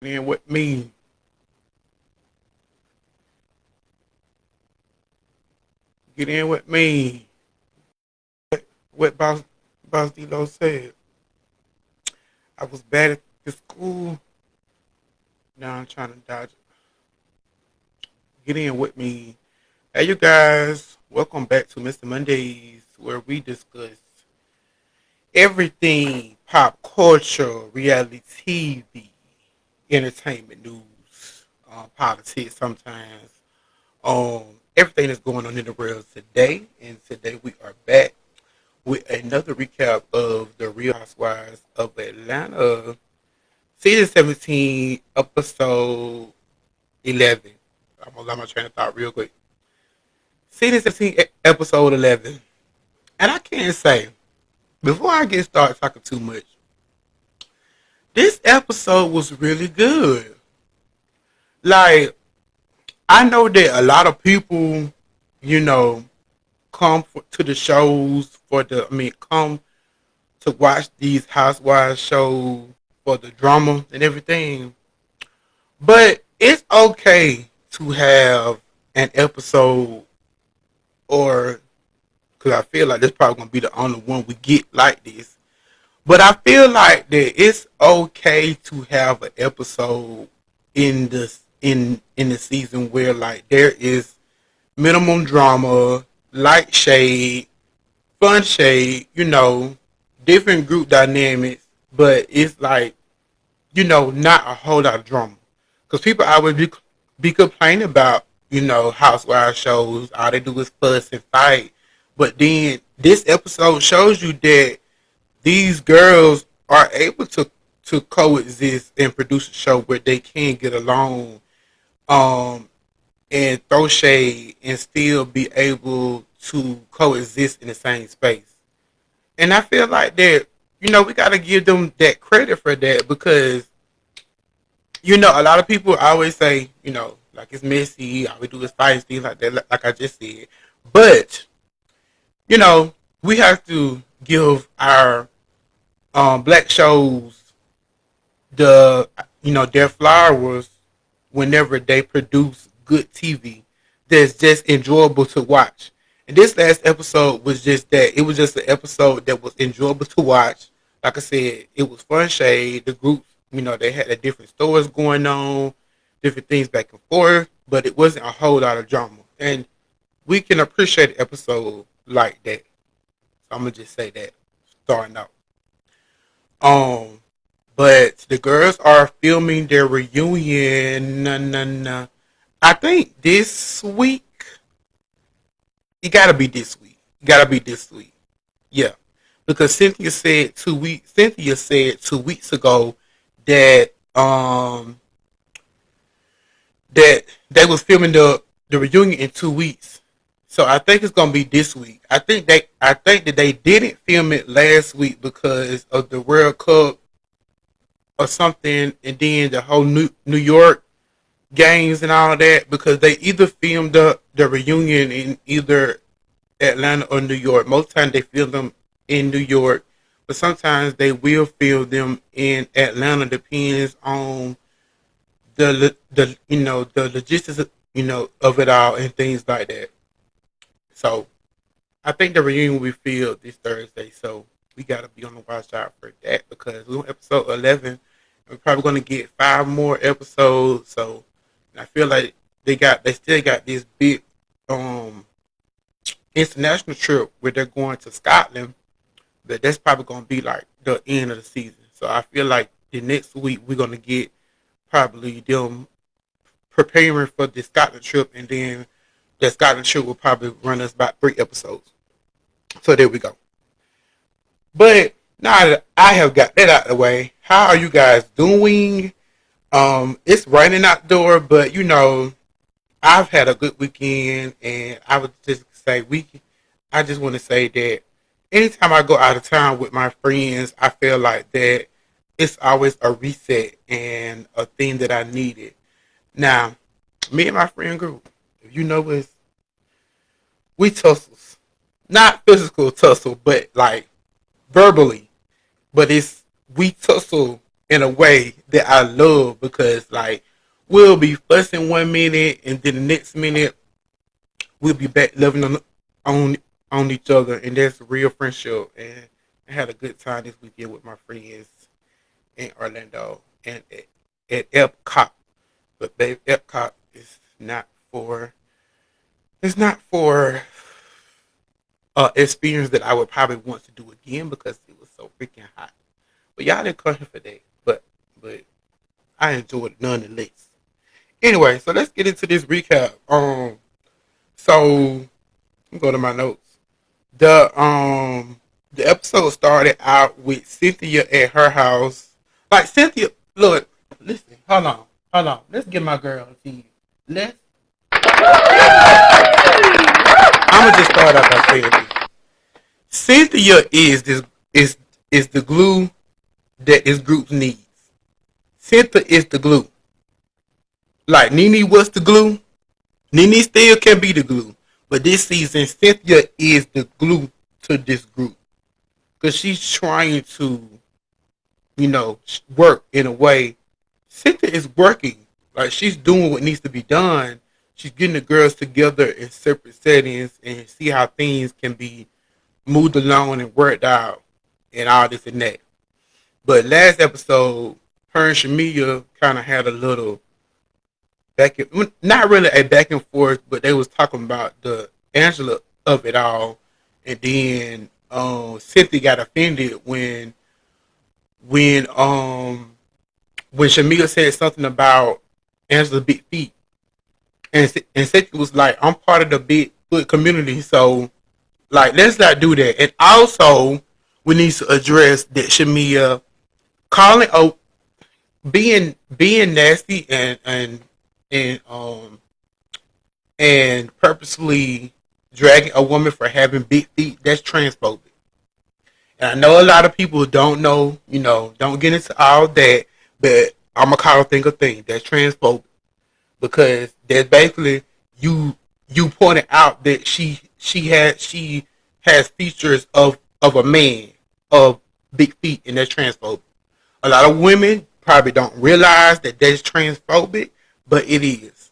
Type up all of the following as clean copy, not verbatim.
in with me. Get in with me. What Boss D-Lo said. I was bad at the school. Now I'm trying to dodge it. Get in with me. Hey, you guys. Welcome back to Mr. Mondays, where we discuss everything pop culture, reality TV, entertainment news, politics sometimes. Everything that's going on in the world today. And today we are back with another recap of the Real Housewives of Atlanta, season 17, episode 11. I'm gonna let my train of thought real quick. Season 17, episode 11. And I can't say, before I get started talking too much, this episode was really good. Like, I know that a lot of people, you know, to the shows come to watch these housewives shows for the drama and everything. But it's okay to have an episode, or because I feel like this probably gonna be the only one we get like this. But I feel like that it's okay to have an episode in the season where like there is minimum drama, light shade, fun shade, different group dynamics, but it's like, not a whole lot of drama. Because people always be complaining about, housewives shows, all they do is fuss and fight. But then this episode shows you that these girls are able to coexist and produce a show where they can get along, um, and throw shade and still be able to coexist in the same space. And I feel like that, we got to give them that credit for that because, a lot of people always say, like it's messy, all we do is fight, things like that, like I just said. But, you know, we have to give our black shows their flowers whenever they produce good TV that's just enjoyable to watch. And this last episode was just that. It was just an episode that was enjoyable to watch. Like I said, it was fun shade. The groups, they had the different stories going on, different things back and forth, but it wasn't a whole lot of drama. And we can appreciate an episode like that. So I'm gonna just say that starting out. Um, but the girls are filming their reunion. I think this week. It gotta be this week. It gotta be this week. Yeah, because Cynthia said 2 weeks ago that that they was filming the reunion in 2 weeks. So I think it's gonna be this week. I think that they didn't film it last week because of the World Cup or something, and then the whole New York games and all that, because they either filmed the reunion in either Atlanta or New York. Most times they film them in New York, but sometimes they will film them in Atlanta. Depends on the logistics of it all and things like that. So I think the reunion will be filmed this Thursday. So we gotta be on the watch out for that because we're on episode 11. And we're probably gonna get 5 more episodes. So I feel like they still got this big um international trip where they're going to Scotland, but that's probably going to be like the end of the season. So I feel like the next week we're going to get probably them preparing for the Scotland trip, and then the Scotland trip will probably run us about 3 episodes. So there we go. But now that I have got that out of the way, how are you guys doing? It's raining outdoor, but I've had a good weekend, and I would just say I just want to say that anytime I go out of town with my friends, I feel like that it's always a reset and a thing that I needed. Now, me and my friend group, if you know us, we tussles, not physical tussle, but like verbally. But we tussle in a way that I love because like we'll be fussing 1 minute and then the next minute we'll be back loving on on each other, and that's real friendship. And I had a good time this weekend with my friends in Orlando and at Epcot. But babe, Epcot is not for it's not for experience that I would probably want to do again because it was so freaking hot. But y'all didn't come here for that. But I enjoyed it nonetheless. Anyway, so let's get into this recap. So I'm going to my notes. The episode started out with Cynthia at her house. Like Cynthia, look, listen, hold on. Let's get my girl to you. Let's. I'm gonna just start out by saying this. Cynthia is the glue that this group needs. Cynthia is the glue. Like Nene was the glue. Nene still can be the glue. But this season, Cynthia is the glue to this group. Because she's trying to, work in a way. Cynthia is working. Like she's doing what needs to be done. She's getting the girls together in separate settings and see how things can be moved along and worked out and all this and that. But last episode, her and Shamia kind of had a little not really a back and forth, but they was talking about the Angela of it all, and then Cynthia got offended when when Shamia said something about Angela's big feet, and Cynthia was like, "I'm part of the big foot community, so like let's not do that." And also, we need to address that Shamia calling being nasty and and purposely dragging a woman for having big feet. That's transphobic. And I know a lot of people don't know, don't get into all that, but I'm gonna call a thing a thing. That's transphobic because that's basically you pointed out that she has features of a man of big feet, and that's transphobic. A lot of women probably don't realize that that's transphobic, but it is,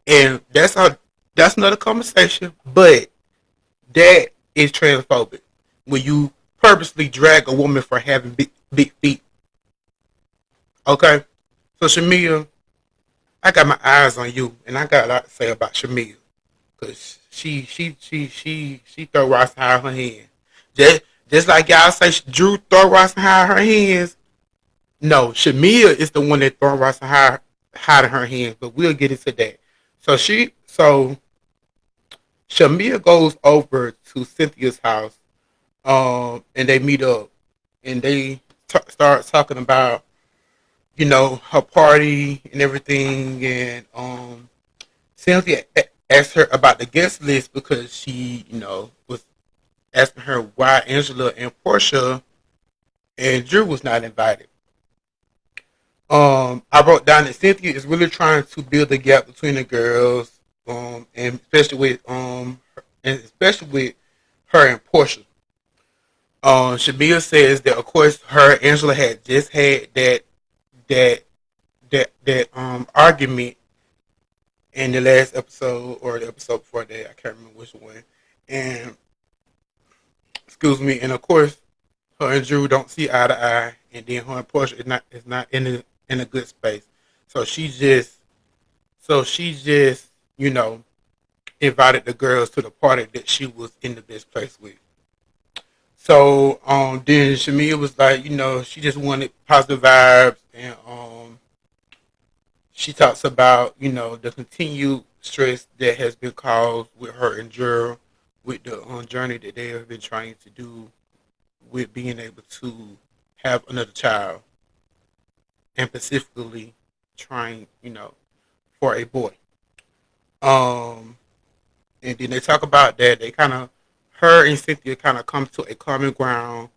and that's another conversation. But that is transphobic when you purposely drag a woman for having big feet. Okay, so Shamia, I got my eyes on you, and I got a lot to say about Shamia because she throw rocks high her hand. Just like y'all say, Drew throw rocks high her hands. No, Shamia is the one that throw rocks high in her hands, but we'll get into that. So Shamia goes over to Cynthia's house, and they meet up, and they start talking about, her party and everything, and Cynthia asked her about the guest list because she, was asking her why Angela and Portia and Drew was not invited. I wrote down that Cynthia is really trying to build a gap between the girls, and especially with her and Portia. Shamia says that of course her and Angela had just had that argument in the last episode or the episode before that. I can't remember which one. And excuse me, and of course her and Drew don't see eye to eye, and then her and Portia is not in a good space. So she just invited the girls to the party that she was in the best place with. So then Shamia was like, she just wanted positive vibes, and she talks about the continued stress that has been caused with her and Drew with the journey that they have been trying to do with being able to have another child, and specifically trying, for a boy. Um, and then they talk about that. They kind of, her and Cynthia kind of come to a common ground,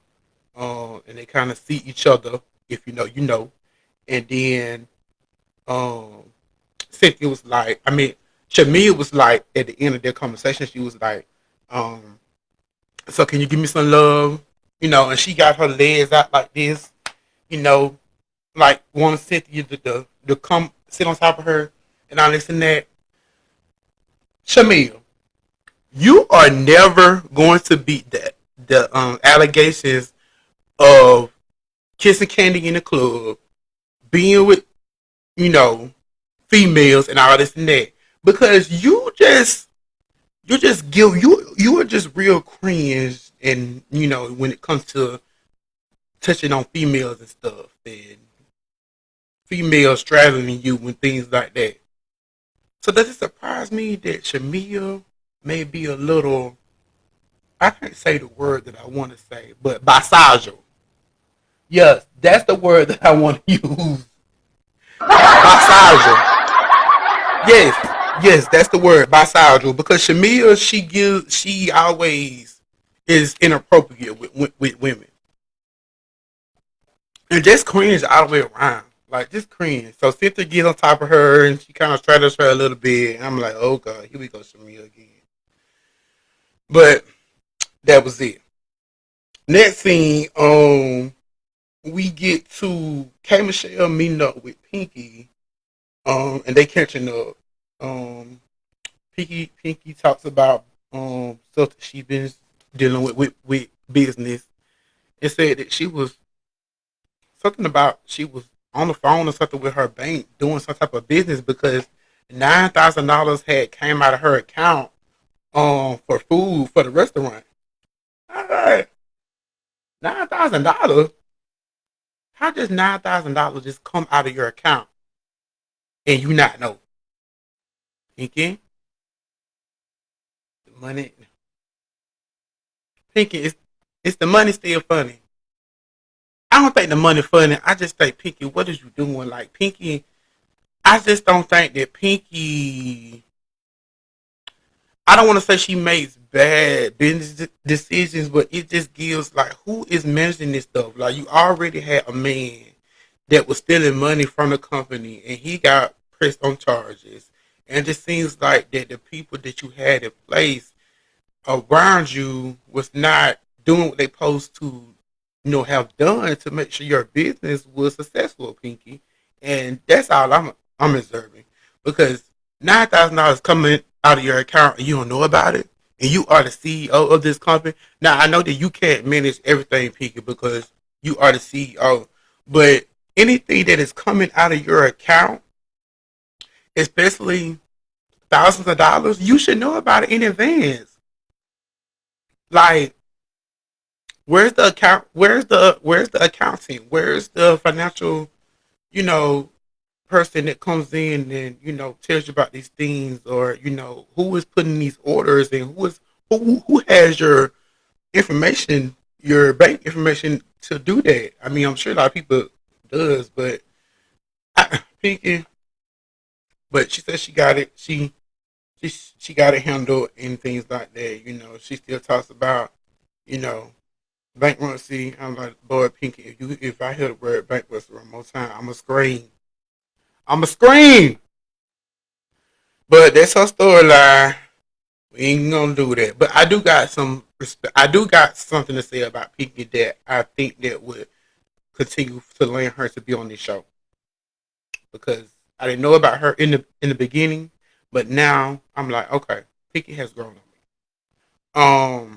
and they kind of see each other. If you know, you know. And then um, Cynthia was like, I mean, Shamia was like, at the end of their conversation, she was like, um, so can you give me some love? And she got her legs out like this, you know, like want Cynthia to come sit on top of her and all this and that. Shamil, you are never going to beat that the allegations of kissing Candy in the club, being with you know females and all this and that, because you just give you are just real cringe, and when it comes to touching on females and stuff, and females straddling you and things like that. So does it surprise me that Shamia may be a little, I can't say the word that I want to say, but bisexual. Yes, that's the word that I want to use. Bisexual. Yes, yes, that's the word, bisexual. Because Shamia, she always is inappropriate with women. And just cringe all the way around. Like, just cringe. So Cynthia gets on top of her and she kind of straddles her a little bit. And I'm like, oh, God, here we go, Shamia again. But that was it. Next scene, we get to K Michelle meeting up with Pinky, and they catching up. Pinky talks about stuff that she been dealing with business, and said that she was something about she was on the phone or something with her bank doing some type of business because $9,000 had came out of her account for food for the restaurant. All right, $9,000. How does $9,000 just come out of your account and you not know? Pinky, the money. Pinky, is the money still funny? I don't think the money funny. I just think Pinky, what is you doing? Like Pinky, I just don't think that Pinky. I don't want to say she makes bad business decisions, but it just gives like who is managing this stuff. Like you already had a man that was stealing money from the company, and he got pressed on charges. And it just seems like that the people that you had in place around you was not doing what they supposed to, have done to make sure your business was successful, Pinky. And that's all I'm observing. Because $9,000 coming out of your account and you don't know about it, and you are the CEO of this company. Now I know that you can't manage everything, Pinky, because you are the CEO. But anything that is coming out of your account, especially thousands of dollars, you should know about it in advance. Like, where's the account? Where's the accounting? Where's the financial, you know, person that comes in and tells you about these things, or who is putting these orders, and who has your information, your bank information to do that? I mean, I'm sure a lot of people does, but Pinky. But she said she got it. She got it handled and things like that. She still talks about you know bankruptcy. I'm like, boy, Pinky, if I hear the word bankruptcy one more time, I'm a scream. I'm a scream. But that's her storyline. We ain't gonna do that. But I do got some respect. I do got something to say about Pinky that I think that would continue to land her to be on this show, because I didn't know about her in the beginning, but now I'm like, okay, Pinky has grown on me.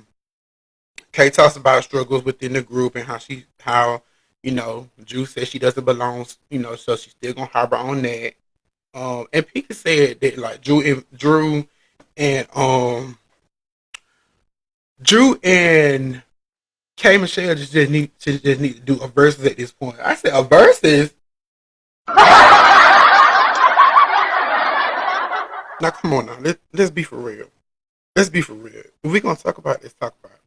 Kay talks about struggles within the group and how Drew says she doesn't belong, so she's still gonna harbor on that. And Pinky said that like Drew and K Michelle just need to do a versus at this point. I said a versus. Now come on now, let's be for real. Let's be for real. If we're gonna talk about this, talk about it.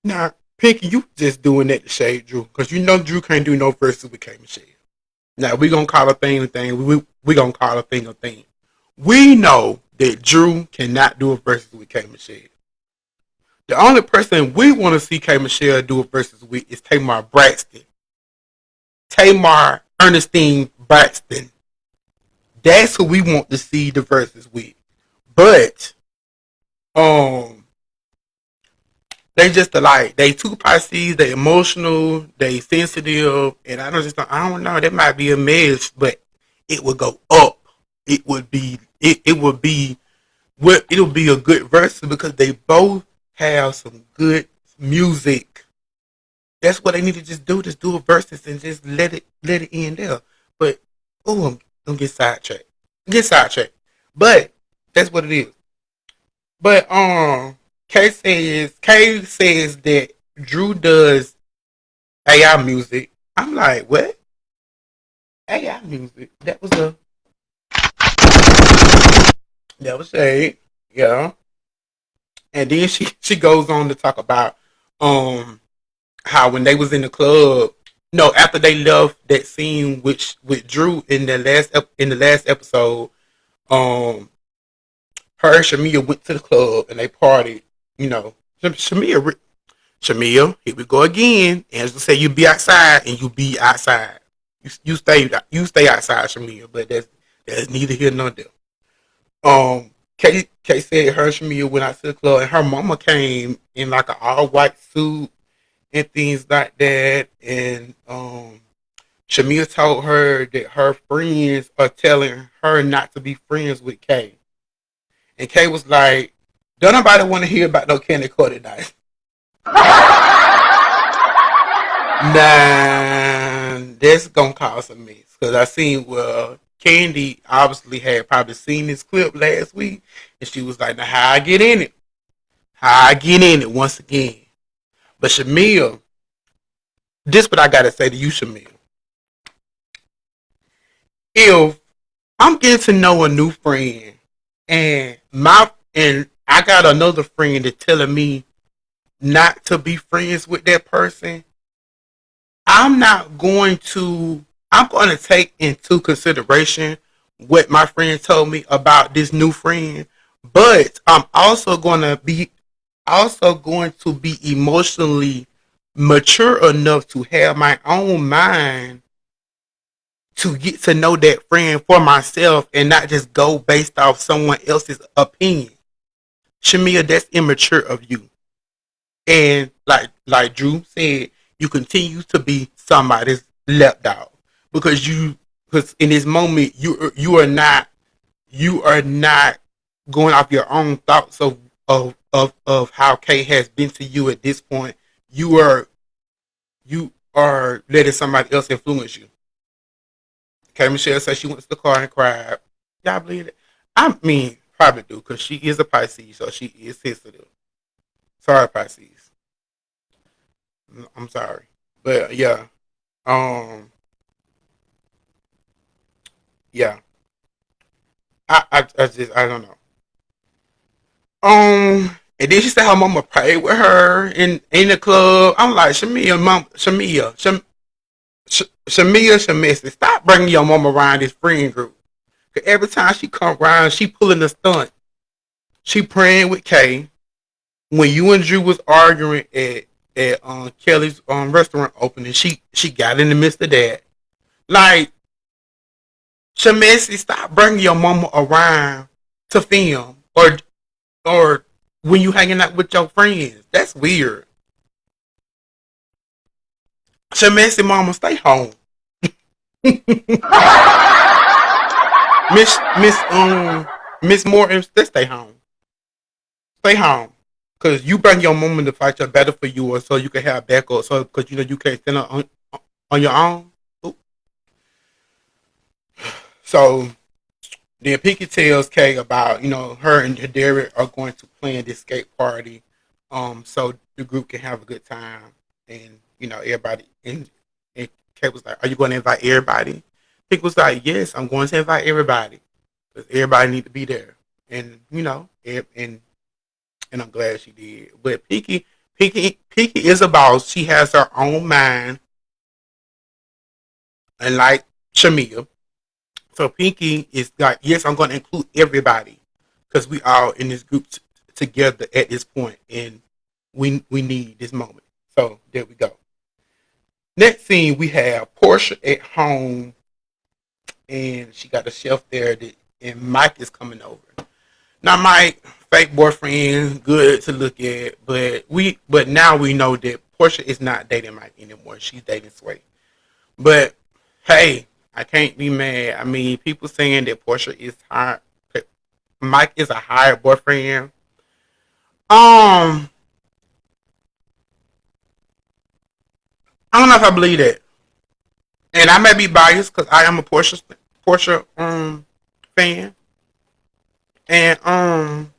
Now, Pinky, you just doing that to shade Drew, because Drew can't do no verses with K Michelle. Now we gonna call a thing a thing. We gonna call a thing a thing. We know that Drew cannot do a versus with K Michelle. The only person we want to see K Michelle do a versus with is Tamar Braxton. Tamar Ernestine Braxton. That's who we want to see the verses with. But They just like they two Pisces. They emotional. They sensitive, and I don't know. That might be a mess, but it would go up. It would be. It would be. What it'll be a good verse because they both have some good music. That's what they need to just do. Just do a verses and just let it end there. But I'm get sidetracked. Get sidetracked. But that's what it is. But Kay says that Drew does AI music. I'm like, what? AI music? That was Shade. Yeah. And then she goes on to talk about um how when they was in the club, no, after they left that scene with Drew in the last episode, um her and Shamia went to the club and they partied. You know, Shamia, here we go again. And as I say, you be outside and you be outside. You stay outside, Shamia. But that's neither here nor there. Kay said her and Shamia went out to the club and her mama came in like an all white suit and things like that. And Shamia told her that her friends are telling her not to be friends with Kay. And Kay was like, don't nobody want to hear about no candy coated night. Nah, that's gonna cause a mess. Cause I seen Candy obviously had probably seen this clip last week, and she was like, "Now how I get in it? How I get in it once again?" But Shamil, this what I gotta say to you, Shamil. If I'm getting to know a new friend, and I got another friend that telling me not to be friends with that person, I'm not going to. I'm going to take into consideration what my friend told me about this new friend, but I'm also going to be emotionally mature enough to have my own mind to get to know that friend for myself and not just go based off someone else's opinion. Shamia, that's immature of you. And like Drew said, you continue to be somebody's lapdog because because in this moment you are not going off your own thoughts of how Kay has been to you at this point. You are letting somebody else influence you. Kay Michelle said she went to the car and cried. Y'all believe it? I mean, probably do because she is a Pisces, so she is sensitive. Sorry, Pisces. I'm sorry, but yeah, um, yeah. I don't know. And then she said her mama prayed with her in the club. I'm like, Shamia, Shamissa, stop bringing your mama around this friend group. Cause every time she come around, she pulling a stunt. She praying with Kay. When you and Drew was arguing at Kelly's restaurant opening, she got in the midst of that. Like, Shamisi, stop bringing your mama around to film or when you hanging out with your friends. That's weird. Shamisi, mama, stay home. Miss Morton, stay home. Stay home. Cause you bring your mama to fight your battle for you, or so you can have backup. So, cause you can't stand on your own. So then Pinky tells Kay about her and Derek are going to plan this skate party, so the group can have a good time and everybody. And Kay was like, "Are you going to invite everybody?" Pinky was like, "Yes, I'm going to invite everybody because everybody need to be there." And and I'm glad she did. But Pinky is a boss. She has her own mind, and like Shamia. So Pinky is like, yes, I'm going to include everybody because we all in this group together at this point, and we need this moment. So there we go. Next scene, we have Portia at home, and she got a shelf there, and Mike is coming over. Not my fake boyfriend, good to look at, but now we know that Portia is not dating Mike anymore. She's dating Sway. But hey, I can't be mad. I mean, people saying that Portia is high, Mike is a higher boyfriend. Um, I don't know if I believe that, and I may be biased because I am a Portia fan, and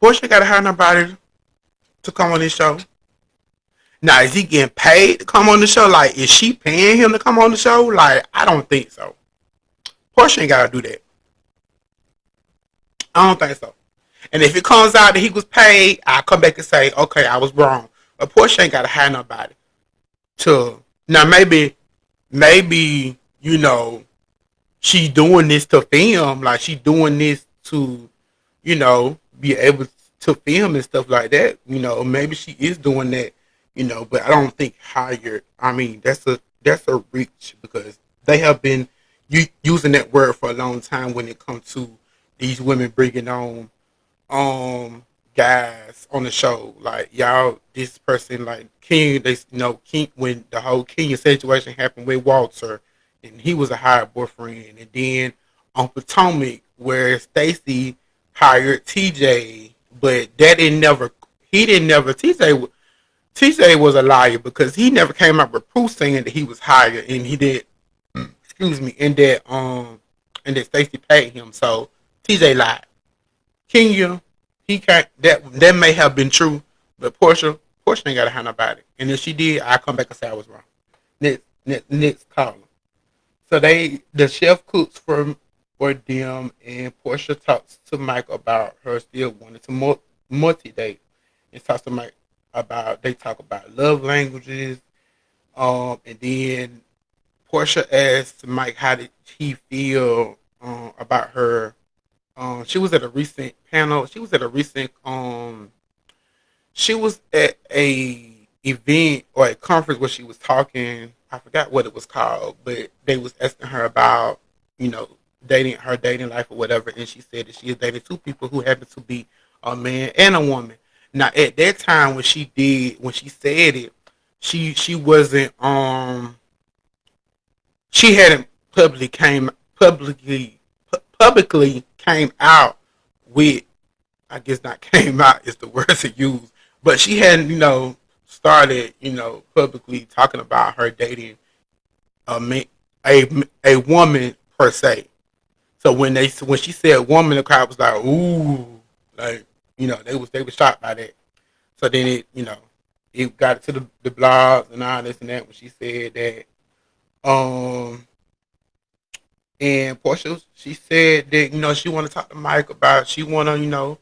Portia got to hire nobody to come on this show. Now, is he getting paid to come on the show? Like, is she paying him to come on the show? Like, I don't think so. Portia ain't got to do that. I don't think so. And if it comes out that he was paid, I'll come back and say, okay, I was wrong. But Portia ain't got to hire nobody to. Now, maybe, she doing this to film. Like, she doing this to, be able to film and stuff like that. Maybe she is doing that. But I don't think hired. I mean, that's a reach because they have been using that word for a long time when it comes to these women bringing on guys on the show. Like y'all, this person like King. King when the whole Kenya situation happened with Walter, and he was a hired boyfriend, and then on Potomac where Stacy hired TJ, but that didn't never. He didn't never. TJ was a liar because he never came up with proof saying that he was hired, and he did. Excuse me, and that Stacy paid him. So TJ lied. Kenya, he can't. That may have been true, but Portia ain't got to handle about it. And if she did, I come back and say I was wrong. Next caller. So the chef cooks for them, and Portia talks to Mike about her still wanting to multi date, and talks to Mike about they talk about love languages. And then Portia asked Mike how did he feel about her. She was at a recent panel. She was at a event or a conference where she was talking. I forgot what it was called, but they was asking her about you know dating life or whatever, and she said that she is dating two people who happen to be a man and a woman. Now at that time when she said it, she wasn't she hadn't publicly came out with, I guess not came out is the word to use, but she hadn't started publicly talking about her dating a man, a woman per se. So when she said woman, the crowd was like ooh, like they was shocked by that. So then it got to the blogs and all this and that when she said that. And Portia, she said that she want to talk to Mike about she want to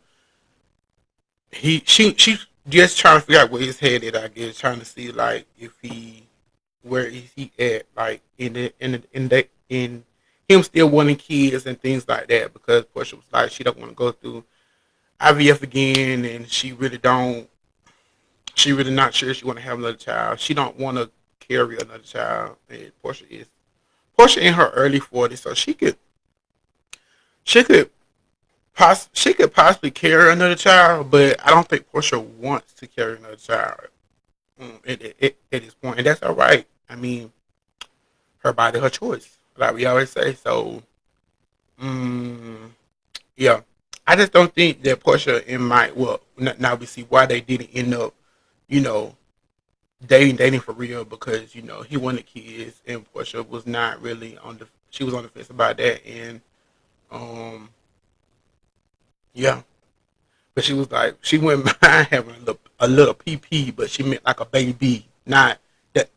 she just trying to figure out where his head is. I guess trying to see like if he where is he at like in him still wanting kids and things like that because Portia was like she don't want to go through IVF again and she really not sure she want to have another child. She don't want to carry another child. And Portia in her early 40s, so she could she could possibly carry another child, but I don't think Portia wants to carry another child at this point, and that's all right. I mean, her body, her choice, like we always say. So, um, yeah, I just don't think that Portia and Mike. Well, now we see why they didn't end up, you know, dating for real because he wanted kids and Portia was not really she was on the fence about that and um yeah, but she was like she wouldn't mind having a little PP, but she meant like a baby, not the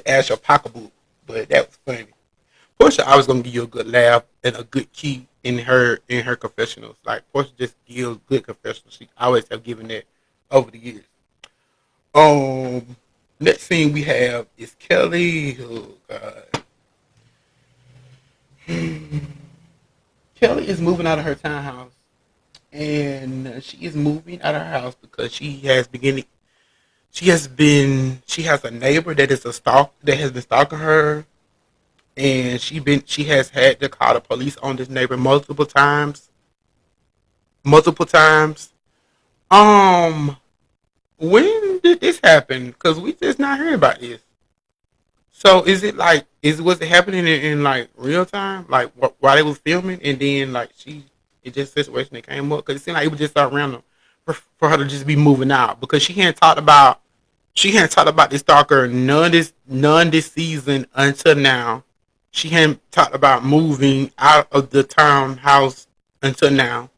actual pocketbook. But that was funny. Portia always gonna give you a good laugh and a good key in her confessionals. Like Portia just gives good confessionals. She always have given that over the years. Um, Next thing we have is Kelly. Oh God, Kelly is moving out of her townhouse, and she is moving out of her house because she has a neighbor that has been stalking her and she has had to call the police on this neighbor multiple times. Um, when did this happen? Because we just not hearing about this. So is it like was it happening in like real time, like while they was filming, and then like it just a situation that came up because it seemed like it was just so random for her to just be moving out because she hadn't talked about this stalker none this season until now. She hadn't talked about moving out of the townhouse until now.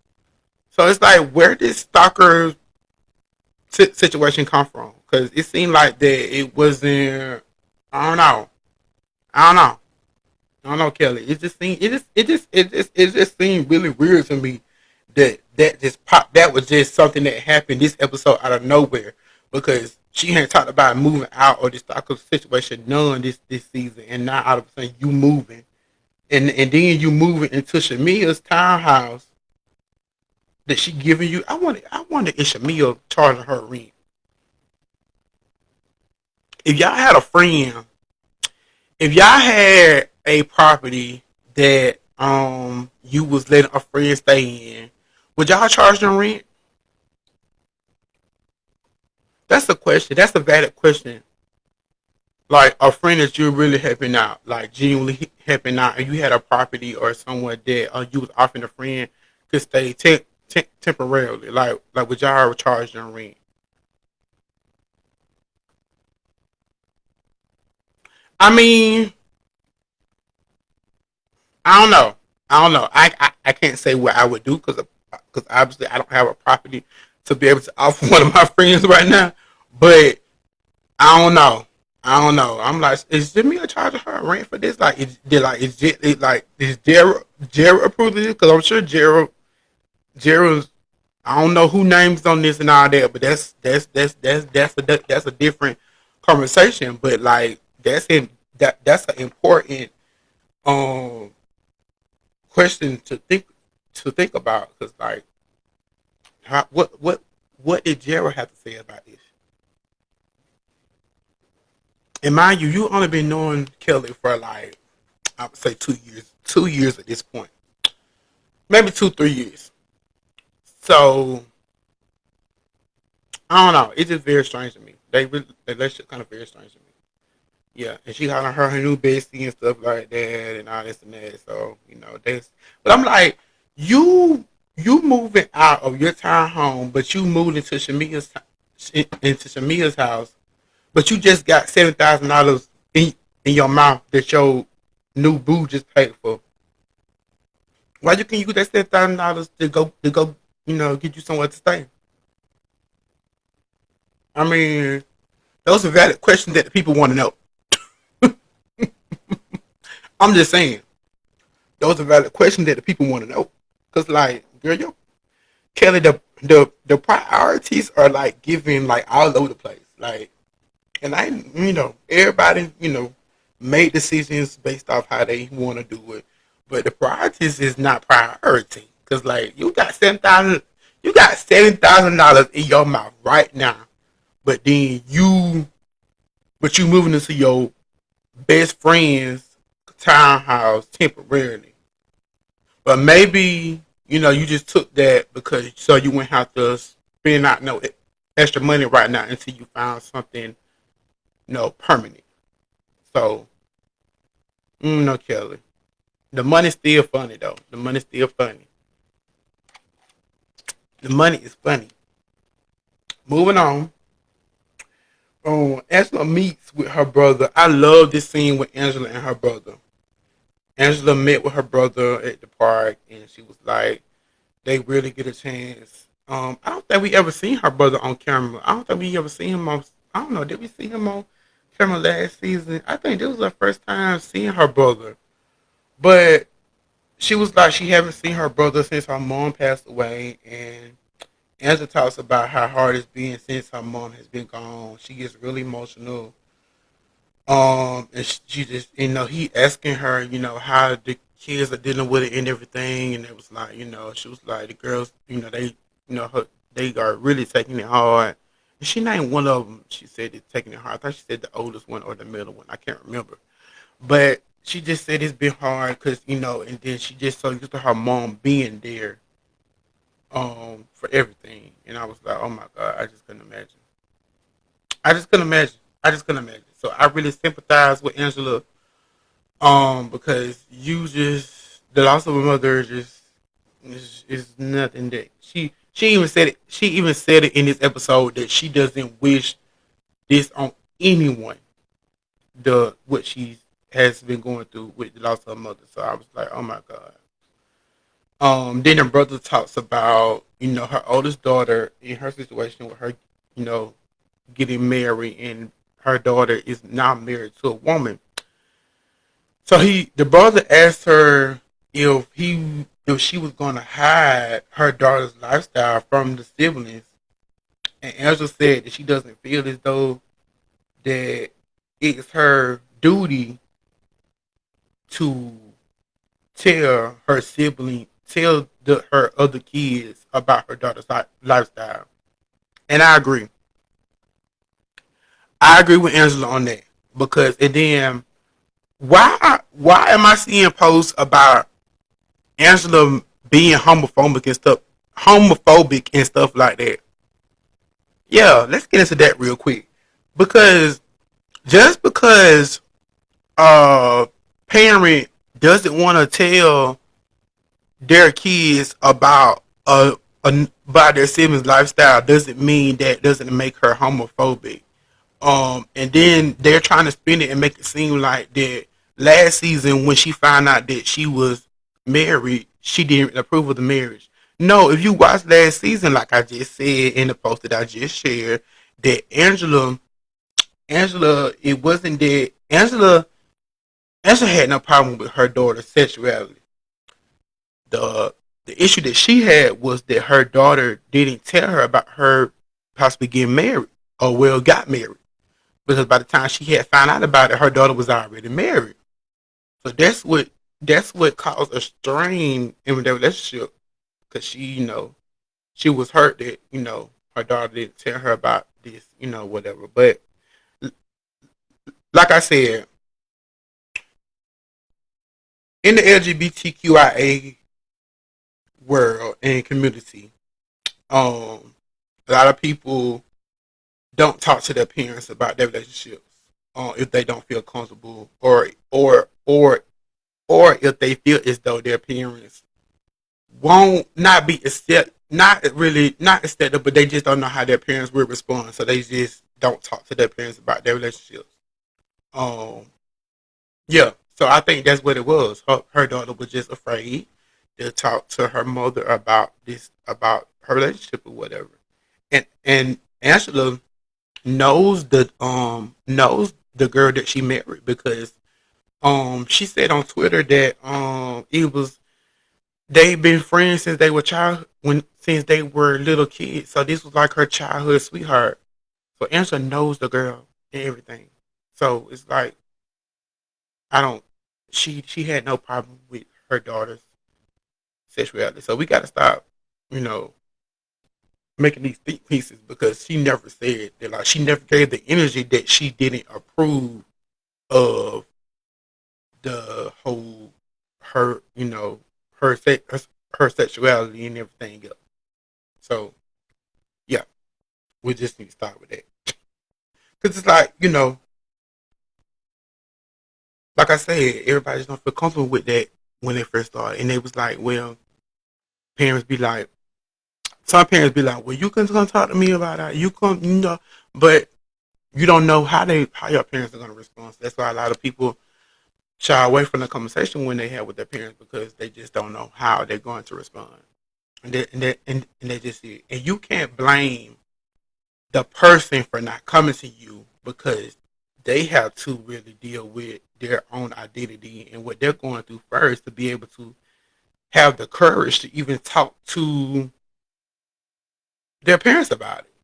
So it's like where did stalker situation come from? Because it seemed like that it wasn't. I don't know. I don't know. I don't know, Kelly. It just seemed really weird to me that just popped. That was just something that happened this episode out of nowhere because she hadn't talked about moving out or this type of situation none this season, and now all of a sudden you moving, and then you moving into Shamia's townhouse that she giving you. I wonder if Shamia charging her rent. If y'all had a friend, if y'all had a property that you was letting a friend stay in, would y'all charge them rent? That's a question. That's a valid question. Like a friend that you're really helping out, like genuinely helping out, and you had a property or someone that you was offering a friend could stay temporarily. Like would y'all charge them rent? I mean, I don't know. I don't know. I can't say what I would do because obviously I don't have a property to be able to offer one of my friends right now. But I don't know. I don't know. I'm like, is Jimmy charging her rent for this? Like, is Jared approving this? Because I'm sure Jared's. I don't know who names on this and all that, but that's a different conversation. But like, that's an important um question to think about because like, how, what did Jared have to say about this? And mind you, you only been knowing Kelly for like I would say 2 years, 2 years at this point, maybe 2 3 years. So I don't know. It's just very strange to me. The relationship kind of very strange to me. Yeah, and she calling her new bestie and stuff like that, and all this and that. So this. But I'm like, you you moving out of your townhome, but you moved into Shamia's house, but you just got $7,000 in your mouth that your new boo just paid for. Why you can use that $7,000 to go get you somewhere to stay? I mean, those are valid questions that the people want to know. I'm just saying, those are valid questions that the people want to know. Cause like, girl, yo, Kelly, the priorities are like giving like all over the place. Like, and everybody, made decisions based off how they want to do it, but the priorities is not priority. Cause like, you got $7,000 in your mouth right now, but then you moving into your best friend's townhouse temporarily. But maybe you just took that because so you wouldn't have to spend out no extra money right now until you found something permanent. So no, Kelly, the money's still funny though. The money's still funny. The money is funny. Moving on. Angela meets with her brother. I love this scene with Angela and her brother. Angela met with her brother at the park, and she was like, they really get a chance. I don't think we ever seen her brother on camera. I don't think we ever seen him on. I don't know. Did we see him on camera last season? I think this was her first time seeing her brother. But she was like, she haven't seen her brother since her mom passed away, and Angela talks about how hard it's been since her mom has been gone. She gets really emotional. And she just, he asking her, how the kids are dealing with it and everything, and it was like, she was like, the girls, they are really taking it hard. And she named one of them. She said it's taking it hard. I thought she said the oldest one or the middle one. I can't remember. But she just said it's been hard because and then she just so used to her mom being there for everything, and I was like, oh my god, I just couldn't imagine. I just couldn't imagine. I just couldn't imagine. So I really sympathize with Angela, because you just the loss of a mother just is nothing that she even said it in this episode that she doesn't wish this on anyone, the what she has been going through with the loss of her mother. So I was like, oh my god. Then her brother talks about her oldest daughter in her situation with her, you know, getting married, and her daughter is now married to a woman. So the brother asked her if she was going to hide her daughter's lifestyle from the siblings, and Angela said that she doesn't feel as though that it's her duty to tell her other kids about her daughter's lifestyle. And I agree with Angela on that, because and then why am I seeing posts about Angela being homophobic and stuff like that? Yeah, let's get into that real quick, because just because a parent doesn't want to tell their kids about their siblings' lifestyle doesn't mean that doesn't make her homophobic. And then they're trying to spin it and make it seem like that last season when she found out that she was married, she didn't approve of the marriage. No, if you watch last season, like I just said in the post that I just shared, that Angela, it wasn't that Angela had no problem with her daughter's sexuality. The the issue that she had was that her daughter didn't tell her about her possibly getting married, or well got married, because by the time she had found out about it, her daughter was already married. So that's what caused a strain in their relationship, because she was hurt that her daughter didn't tell her about this, whatever. But like I said, in the LGBTQIA world and community, a lot of people don't talk to their parents about their relationships, if they don't feel comfortable, or if they feel as though their parents won't not be not accepted, but they just don't know how their parents will respond, so they just don't talk to their parents about their relationships. Um, yeah, so I think that's what it was. Her daughter was just afraid to talk to her mother about her relationship or whatever. And Angela knows the girl that she married, because she said on Twitter that it was they've been friends since they were since they were little kids. So this was like her childhood sweetheart. So Angela knows the girl and everything. So it's like I don't she had no problem with her daughter's sexuality. So we gotta stop, you know, making these think pieces, because she never said that, like, she never gave the energy that she didn't approve of the whole her her her sexuality and everything else. So yeah, we just need to start with that, because it's like like I said, everybody just don't feel comfortable with that when they first started, and they was like, well, parents be like, some parents be like, well, you can come talk to me about that, you come, but you don't know how your parents are gonna respond. So that's why a lot of people shy away from the conversation when they have with their parents, because they just don't know how they're going to respond. And they just see it. And you can't blame the person for not coming to you, because they have to really deal with their own identity and what they're going through first to be able to have the courage to even talk to their parents about it.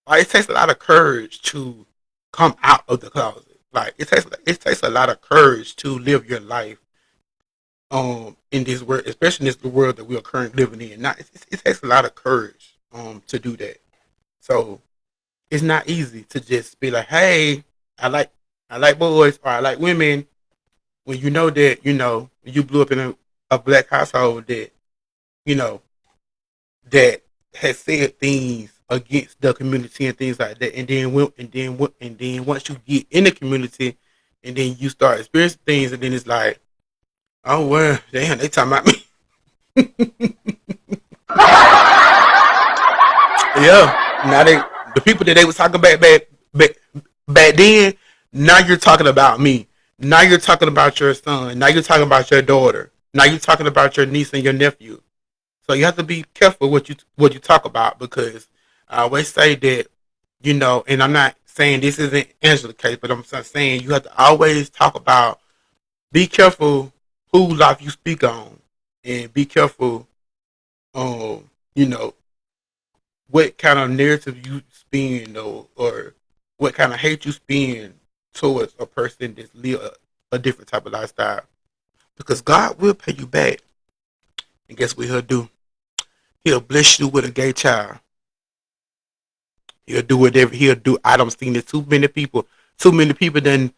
Like, it takes a lot of courage to come out of the closet. Like, it takes a lot of courage to live your life in this world, especially in this the world that we are currently living in. Not it takes a lot of courage to do that. So it's not easy to just be like, hey, I like I like boys, or I like women, when you know that you blew up in a black household that you know that has said things against the community and things like that, and then once you get in the community, and then you start experiencing things, and then it's like, oh well, damn, they talking about me. Yeah, now the people that they was talking about back then. Now you're talking about me. Now you're talking about your son. Now you're talking about your daughter. Now you're talking about your niece and your nephew. So you have to be careful what you talk about, because I always say that, and I'm not saying this isn't Angela's case, but I'm saying you have to always talk about, be careful who life you speak on, and be careful, you know, what kind of narrative you spin, or what kind of hate you spin towards a person that's live a different type of lifestyle. Because God will pay you back. And guess what he'll do? He'll bless you with a gay child. He'll do whatever he'll do. I don't see it. Too many people done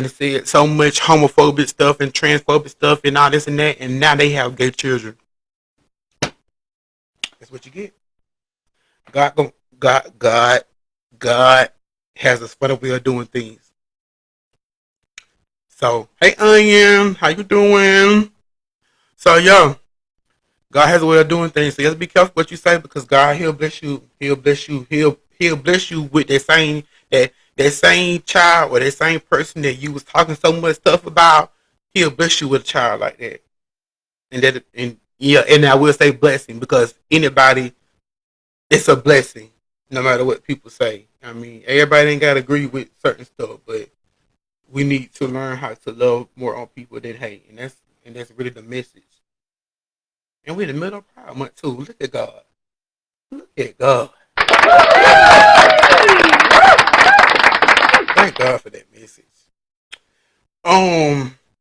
said so much homophobic stuff and transphobic stuff and all this and that, and now they have gay children. That's what you get. God has a funny way of doing things. So, hey Onion, how you doing? So, yo, God has a way of doing things. So you have to be careful what you say, because God, he'll bless you. He'll bless you. He'll bless you with that same child, or that same person that you was talking so much stuff about. He'll bless you with a child like that. And I will say blessing, because anybody, it's a blessing, no matter what people say. I mean, everybody ain't gotta agree with certain stuff, but we need to learn how to love more on people than hate, and that's really the message. And we're in the middle of Pride Month too. Look at God. Look at God. Thank God for that message.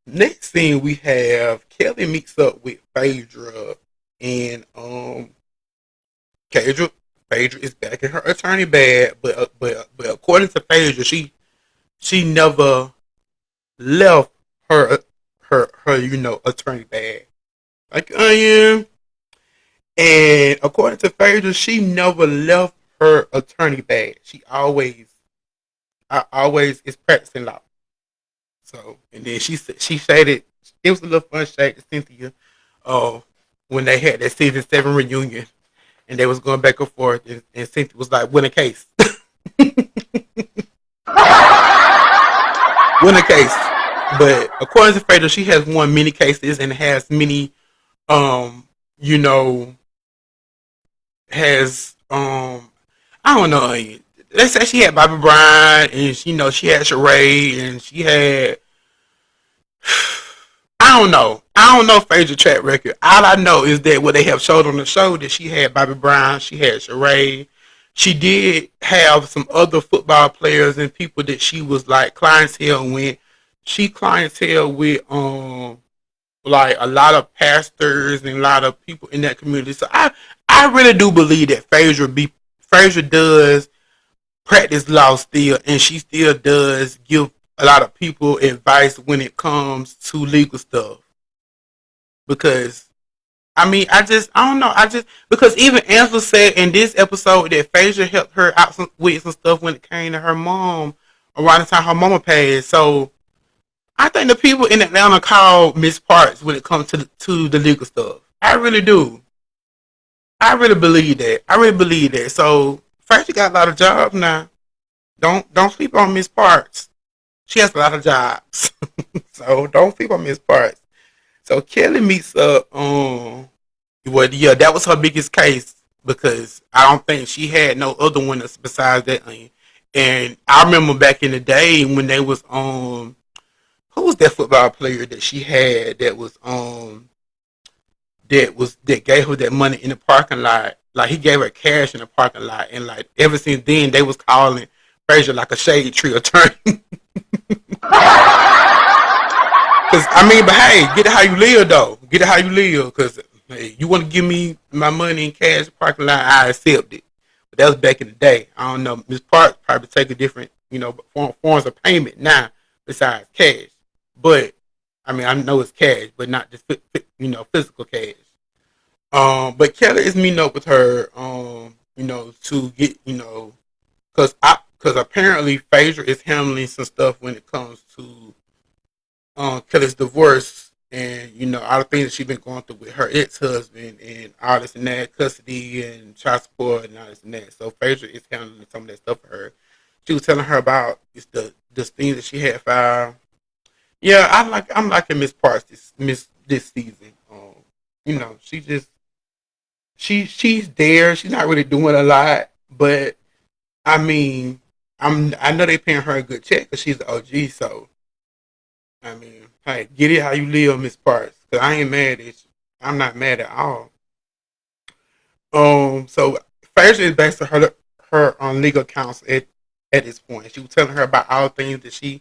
Next thing we have Kelly meets up with Phaedra, and Phaedra is back in her attorney bag, but according to Phaedra, she never left her attorney bag. Like I am. And according to Phaedra, she never left her attorney bag. I always is practicing law. So, and then she shaded. It was a little fun shade to Cynthia, uh, when they had that season 7 reunion, and they was going back and forth, and Cynthia was like, "Win a case, win a case." But according to Phaedra, she has won many cases and has many, you know, has I don't know. They say she had Bobby Bryant, and she had Sheree, and she had I don't know Phaedra track record. All I know is that what they have showed on the show, that she had Bobby Bryant, she had Sheree. She did have some other football players and people that she was like clientele with. She clientele with like a lot of pastors and a lot of people in that community. So I really do believe that Phaedra does practice law still, and she still does give a lot of people advice when it comes to legal stuff. Because I don't know. Because even Angela said in this episode that Phaedra helped her out with some stuff when it came to her mom around the time her mama passed. So I think the people in Atlanta call Miss Parks when it comes to the legal stuff. I really do. I really believe that. So Phaedra got a lot of jobs now. Don't sleep on Miss Parks. She has a lot of jobs. So don't sleep on Miss Parks. So Kelly meets up. Well, yeah, that was her biggest case, because I don't think she had no other one besides that. And I remember back in the day when they was who was that football player that she had that gave her that money in the parking lot? Like, he gave her cash in the parking lot, and like ever since then they was calling Frazier like a shade tree attorney. Cause but hey, get it how you live though. Get it how you live. Cause hey, you want to give me my money in cash parking lot, I accept it. But that was back in the day. I don't know. Miss Park probably take a different, forms of payment now besides cash. But I mean, I know it's cash, but not just physical cash. But Kelly is meeting up with her, to get, because apparently Phaedra is handling some stuff when it comes to Kelly's divorce, and all the things that she's been going through with her ex-husband and all this and that, custody and child support and all this and that. So Phaedra is handling some of that stuff for her. She was telling her about the things that she had filed. Yeah, I'm liking Miss Parks this season. She just she's there. She's not really doing a lot, but I mean, I know they paying her a good check because she's the OG. So I mean, hey, get it how you live, Miss Parks. Cause I ain't mad at you. I'm not mad at all. So Phaedra is based on her on legal counsel at this point. She was telling her about all the things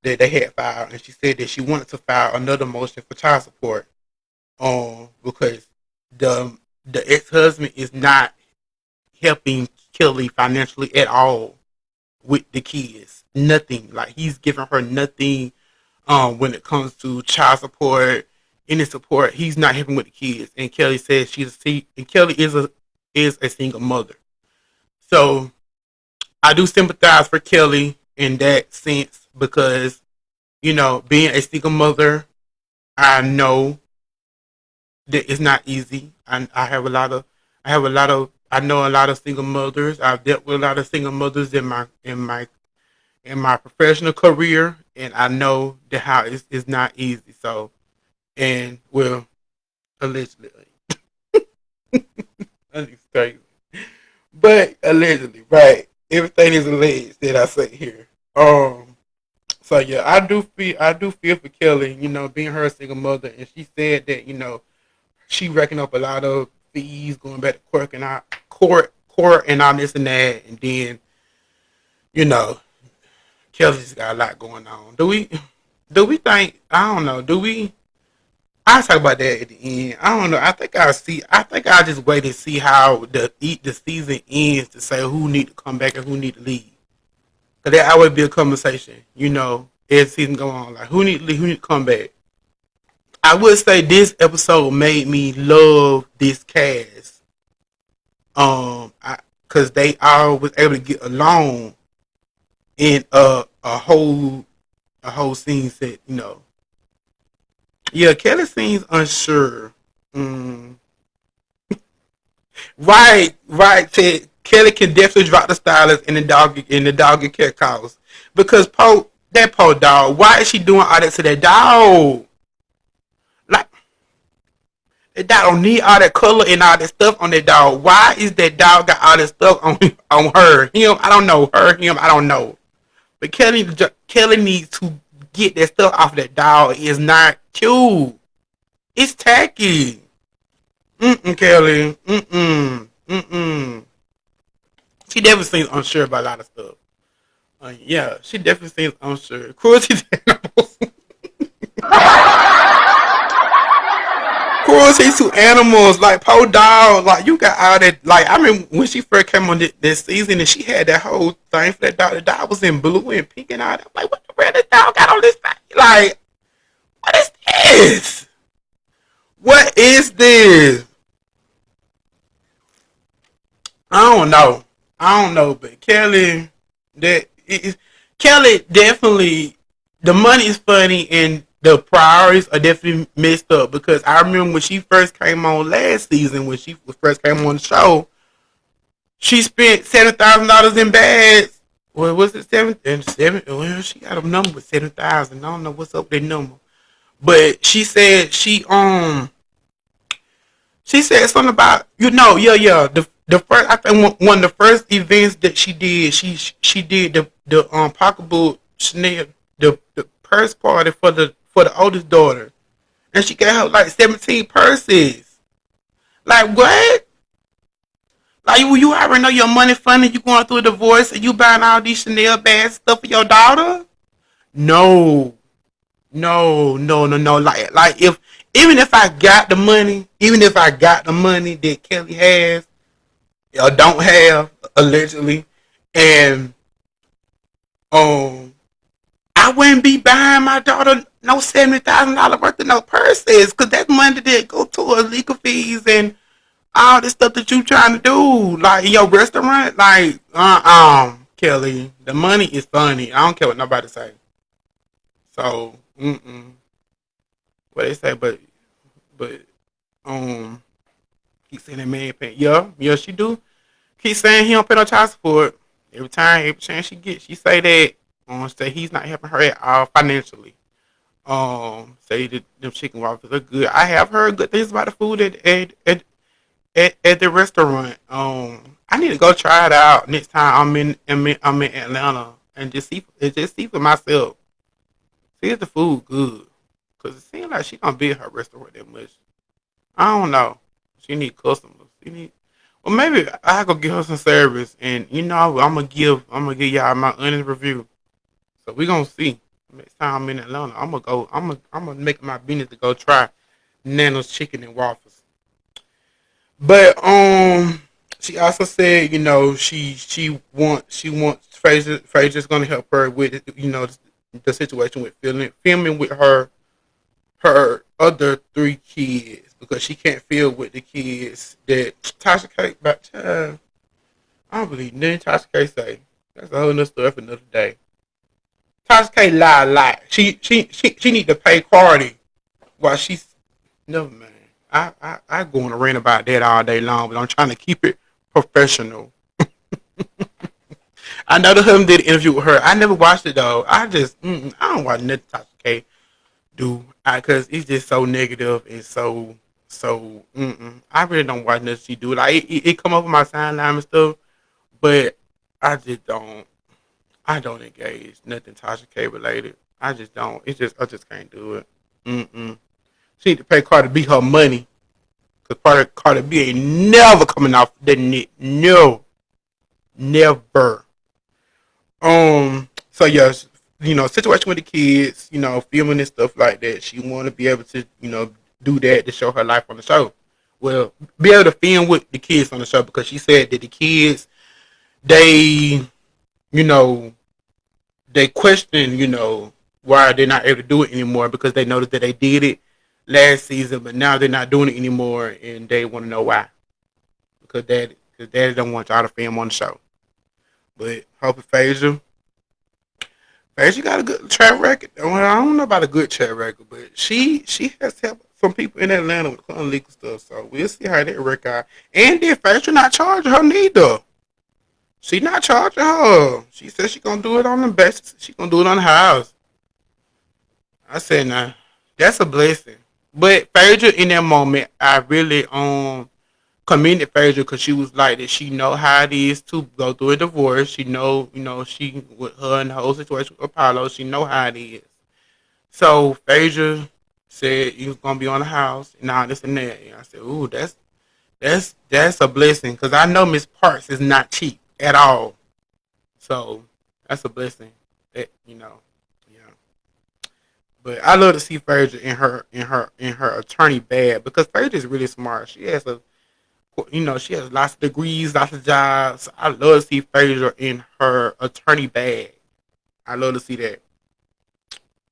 that they had filed, and she said that she wanted to file another motion for child support. Because the ex husband is not helping Kelly financially at all with the kids. Nothing. Like he's giving her nothing. When it comes to child support, any support, he's not helping with the kids. And Kelly says and Kelly is a single mother. So I do sympathize for Kelly in that sense because being a single mother, I know that it's not easy. I have a lot of I know a lot of single mothers. I've dealt with a lot of single mothers in my professional career, and I know that how it's not easy. So, and well, allegedly, it's crazy, but allegedly, right? Everything is alleged that I say here. So yeah, I do feel for Kelly. Being her a single mother, and she said that she reckoned up a lot of fees going back to court and all this and that, and then you know Kelly's got a lot going on. Do we think? I don't know. Do we? I'll talk about that at the end. I don't know. I think I'll see. I think I'll just wait and see how the season ends to say who need to come back and who need to leave. Cause there always be a conversation, as season go on. Like who need to leave, who need to come back. I would say this episode made me love this cast. Cause they all was able to get along in a whole scene set. Yeah, Kelly seems unsure. Mm. Right. Kelly can definitely drop the stylist in the dog and cat calls because that poor dog. Why is she doing all that to that dog? Like that dog don't need all that color and all that stuff on that dog. Why is that dog got all that stuff on her? Him, I don't know. Her, him, I don't know. But Kelly needs to get that stuff off of that dog. It's not cute. It's tacky. Kelly. She definitely seems unsure about a lot of stuff. Yeah, she definitely seems unsure. Cruelty to animals. Cruelty to animals, like poor dog. Like you got all that. Like I mean, when she first came on this season, and she had that whole thing for that dog. The dog was in blue and pink and all that. I'm like, what the red this dog got on this thing? Like, what is this? What is this? I don't know, but Kelly definitely the money is funny and the priorities are definitely messed up because I remember when she first came on last season when she first came on the show, she spent $7,000 in bags. Well, was it seven? Well, she got a number with 7,000. I don't know what's up with that number, but she said she said something about yeah. The first I think one of the first events that she did, she did the pocketbook Chanel the purse party for the oldest daughter, and she gave her like 17 purses. Like what? Like you already know your money funny. You going through a divorce and you buying all these Chanel bags stuff for your daughter? No, no. Like if even if I got the money that Kelly has or don't have allegedly, and I wouldn't be buying my daughter no $70,000 worth of no purses, because that's money that go to legal fees and all this stuff that you trying to do, like in your restaurant. Like, Kelly, the money is funny. I don't care what nobody say. So, what they say, but um, keep saying that man paying. Yeah, she do. Keep saying he don't pay no child support. Every chance she gets, she say that. Say he's not helping her at all financially. Say that them chicken waffles are good. I have heard good things about the food at the restaurant. I need to go try it out next time I'm in Atlanta and just see for myself. See if the food good. Cause it seems like she gonna be at her restaurant that much. I don't know. She need customers. She need. Well, maybe I go give her some service, and I'm gonna give y'all my honest review. So we gonna see. Next time I'm in Atlanta, I'm gonna go. I'm gonna make my business to go try Nano's chicken and waffles. But she also said, she wants Fraser's gonna help her with the situation with filming with her other three kids because she can't film with the kids that Tasha K. But I don't believe nothing Tasha K say. That's a whole nother story for another day. Tasha K lie a lot. She need to pay Cardi while she's never mind. I go on a rant about that all day long, but I'm trying to keep it professional. I know the husband did an interview with her. I never watched it though. I don't watch nothing Tasha K do because it's just so negative and so. I really don't watch nothing she do. Like it come up on my timeline and stuff, but I just don't. I don't engage nothing Tasha K related. I just don't. I just can't do it. She need to pay Cardi B her money. Cause Cardi B ain't never coming off the net. No. Never. So yes, situation with the kids, filming and stuff like that. She wanna be able to, do that to show her life on the show. Well, be able to film with the kids on the show because she said that the kids, they, you know, they question, why they're not able to do it anymore because they noticed that they did it last season, but now they're not doing it anymore, and they want to know why. Because daddy don't want y'all to film on the show. But Hope Phaedra got a good track record. Well, I don't know about a good track record, but she has helped some people in Atlanta with legal stuff. So we'll see how that work out. And then Phaedra not charging her neither. She not charging her. She said she gonna do it on the basis. She gonna do it on the house. I said, nah, that's a blessing. But Phaedra in that moment, I really commended Phaedra because she was like that. She know how it is to go through a divorce. She know, she with her and the whole situation with Apollo. She know how it is. So Phaedra said he was gonna be on the house and all this and that. And I said, ooh, that's a blessing because I know Miss Parks is not cheap at all. So that's a blessing. Yeah. But I love to see Phaedra in her attorney bag because Phaedra is really smart. She has lots of degrees, lots of jobs. I love to see Phaedra in her attorney bag. I love to see that.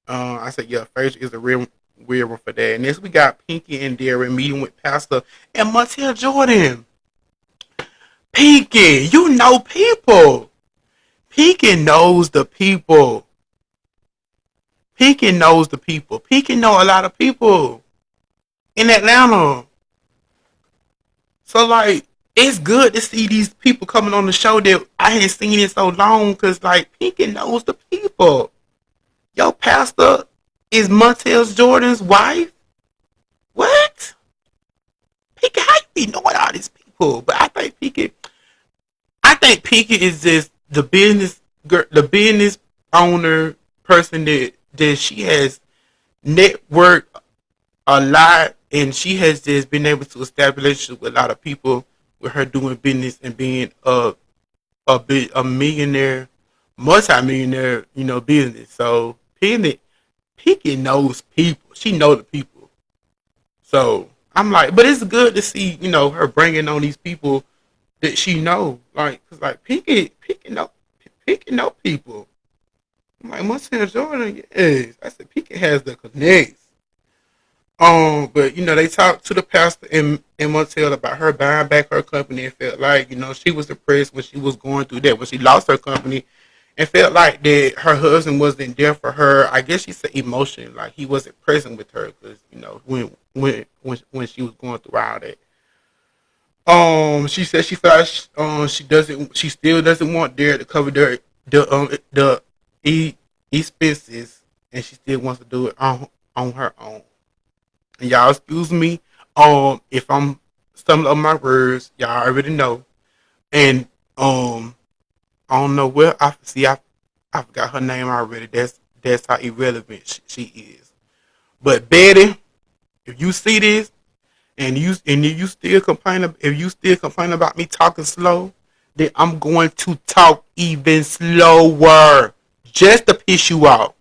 I said, yeah, Phaedra is a real weird one for that. And next we got Pinky and Darren meeting with Pastor and Montel Jordan. Pinky, you know people. Pinky knows the people. Pinky knows the people. Pinky know a lot of people in Atlanta. So like, it's good to see these people coming on the show that I hadn't seen in so long. Cause like, Pinky knows the people. Yo, Pastor is Montel Jordan's wife. What? Pinky, how you be knowing all these people? But I think Pinky is just the business owner person that she has networked a lot, and she has just been able to establish relationships with a lot of people with her doing business and being a millionaire, multi-millionaire, business. So Pinky knows people. She knows the people. So I'm like, but it's good to see, her bringing on these people that she know. Like, cause like Pinky know people. I'm like, Montana Jordan, yes. I said, Pinkett has the connects. But they talked to the pastor in Montel about her buying back her company and felt like, she was depressed when she was going through that, when she lost her company and felt like that her husband wasn't there for her. I guess she said emotion, like he wasn't present with her because, when she was going through all that. She said she felt like she still doesn't want Derek to cover the expenses, and she still wants to do it on her own. And y'all excuse me, if I'm stumbling on my words, y'all already know. And I don't know where I see I forgot her name already. That's how irrelevant she is. But Betty, if you see this if you still complain about me talking slow, then I'm going to talk even slower just to piss you off.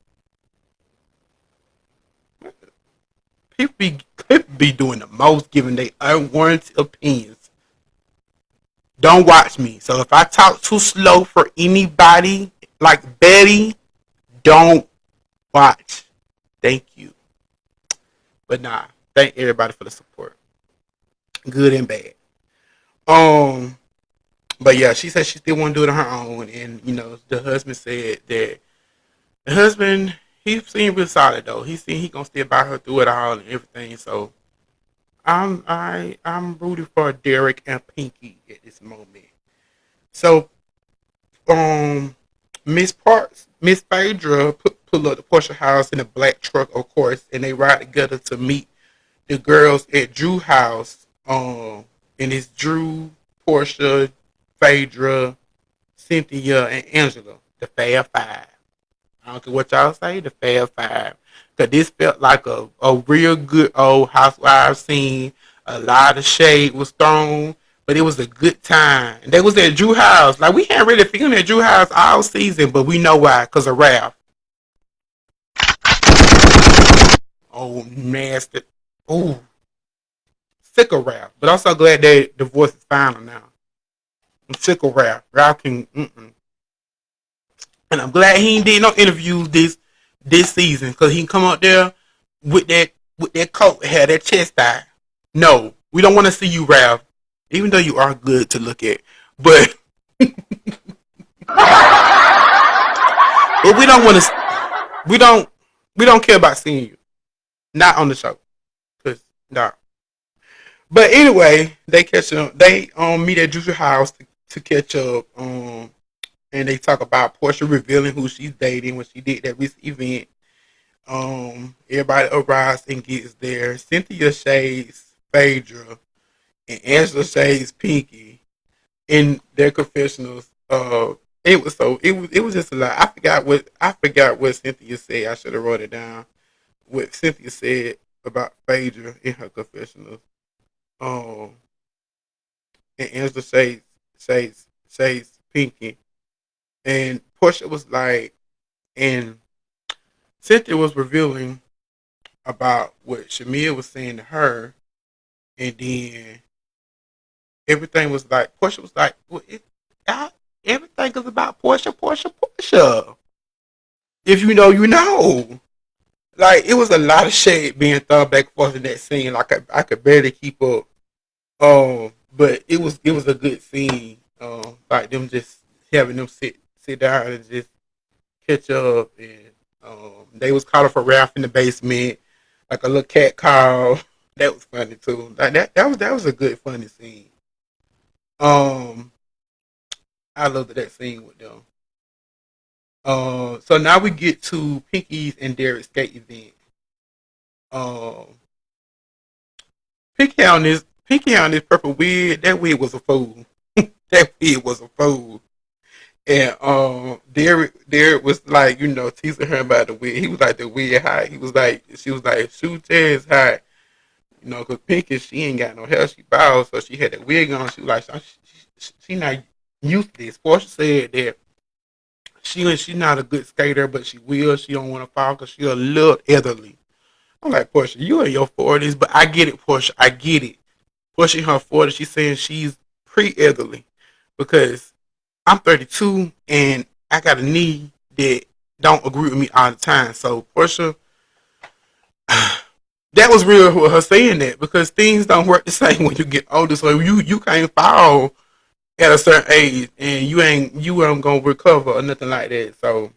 People be doing the most, giving their unwarranted opinions. Don't watch me. So if I talk too slow for anybody like Betty, don't watch. Thank you. But nah, thank everybody for the support, good and bad. Um, but yeah, she said she still want to do it on her own, and the husband said that the husband he seemed real solid though. He seemed he gonna stay by her through it all and everything. So I'm rooting for Derek and Pinky at this moment. So Miss Phaedra pull up the Porsche house in a black truck, of course, and they ride together to meet the girls at Drew house. And it's Drew, Portia, Phaedra, Cynthia, and Angela, the Fab Five. I don't care what y'all say, the Fab Five. Cause this felt like a real good old Housewives scene. A lot of shade was thrown, but it was a good time. And they was at Drew house. Like we hadn't really filmed at Drew house all season, but we know why. Cause of Ralph. Oh, nasty. Oh, sick of Ralph. But I'm so glad that the voice is final now. I'm sick of Ralph. Ralph can. And I'm glad he ain't did no interviews this season because he can come out there with that coat, had that chest out. No, we don't want to see you, Ralph. Even though you are good to look at, but but we don't want to. We don't care about seeing you. Not on the show, cause nah. But anyway, they catch up. They meet at Juicy House to catch up. And they talk about Portia revealing who she's dating when she did that recent event. Everybody arrives and gets there. Cynthia shades Phaedra and Angela shades Pinky in their confessionals. It was just a lot. I forgot what Cynthia said. I should have wrote it down. What Cynthia said about Phaedra in her confessionals. Um, and Angela shades Pinky, and Portia was like, and Cynthia was revealing about what Shamia was saying to her, and then everything was like Portia was like, well, everything is about Portia, Portia, Portia. If you know, you know. Like it was a lot of shade being thrown back and forth in that scene. Like I could barely keep up. But it was a good scene. Like them just having them sit down and just catch up, and they was calling for Ralph in the basement, like a little cat call. That was funny too. Like that was a good funny scene. Um, I loved that scene with them. So now we get to Pinky's and Derek's skate event. Um, Pinky on this purple wig. That wig was a fool. That wig was a fool. And Derek was like, teasing her about the wig. He was like, the wig hot. She was like, shoe chest hot. Cause Pinky, she ain't got no hair. She bald, so she had that wig on. She was like, she not used to this. Portia said that she not a good skater, but she will. She don't want to fall because she a little elderly. I'm like, Portia, you in your 40s, but I get it, Portia. I get it. Portia in her 40s, she's saying she's pre-elderly because I'm 32 and I got a knee that don't agree with me all the time. So Portia, that was real with her saying that because things don't work the same when you get older. So you can't fall at a certain age and you ain't gonna recover or nothing like that. So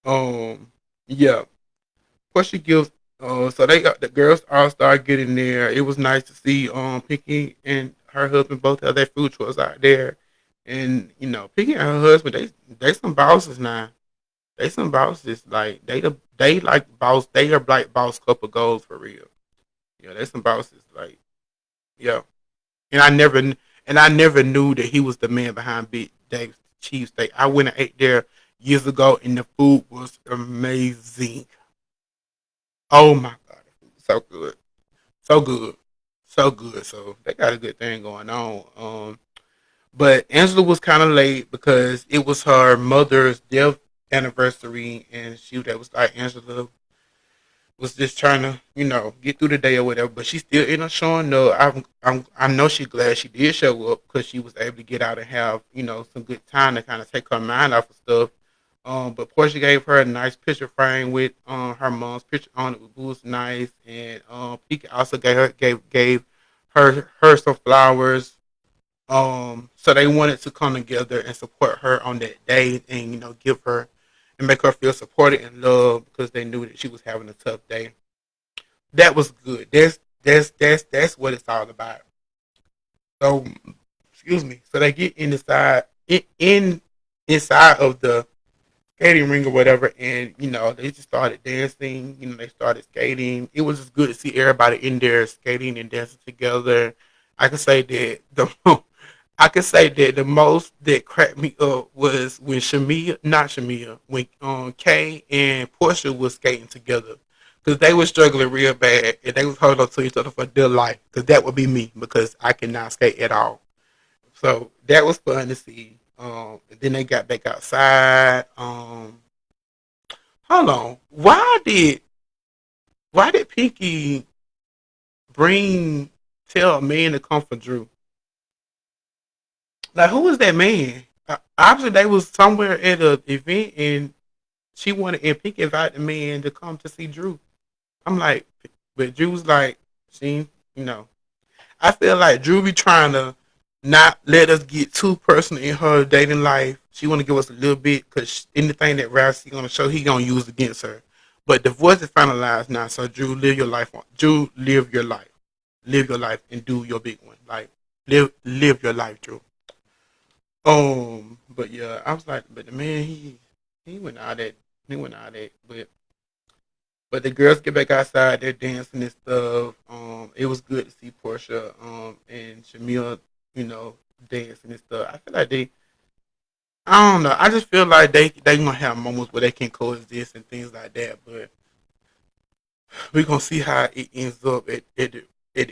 um yeah. Portia gives so they got the girls all started getting there. It was nice to see Pinky and her husband both have their food trucks out there. And Pinky and her husband, they some bosses now. They some bosses. Like they like boss. They are like boss couple goals for real. Yeah, they some bosses. Like yeah, and I never knew that he was the man behind Big Dave's cheesesteak. I went and ate there years ago, and the food was amazing. Oh my god, so good, so good, so good. So they got a good thing going on. But Angela was kind of late because it was her mother's death anniversary, and she that was like Angela was just trying to, get through the day or whatever. But she still ended up showing up. I know she's glad she did show up because she was able to get out and have, some good time to kind of take her mind off of stuff. But Portia gave her a nice picture frame with her mom's picture on it, which was nice. And Pika also gave her some flowers. So they wanted to come together and support her on that day, and give her and make her feel supported and loved because they knew that she was having a tough day. That was good. That's what it's all about. So excuse me. So they get inside of the skating ring or whatever, and they just started dancing. They started skating. It was just good to see everybody in there skating and dancing together. I can say that I can say that the most that cracked me up was when not Shamia, when Kay and Portia was skating together. Because they were struggling real bad and they was holding on to each other for dear life. Because that would be me because I cannot skate at all. So that was fun to see. And then they got back outside. Hold on. Why did Pinky tell a man to come for Drew? Like, who was that man? Obviously, they was somewhere at an event, and she wanted and Pink invited the man to come to see Drew. I'm like, but Drew was like, she, you know, I feel like Drew be trying to not let us get too personal in her dating life. She want to give us a little bit because anything that Rousey gonna show, he gonna use against her. But the divorce is finalized now, so Drew, live your life. Drew, live your life, and do your big one. Like, live your life, Drew. But yeah, I was like, but the man, he went out that, but the girls get back outside, they're dancing and stuff. It was good to see Portia, and Shamil, you know, dancing and stuff. I feel like I don't know. I just feel like they gonna have moments where they can coexist and things like that. But we're gonna see how it ends up at the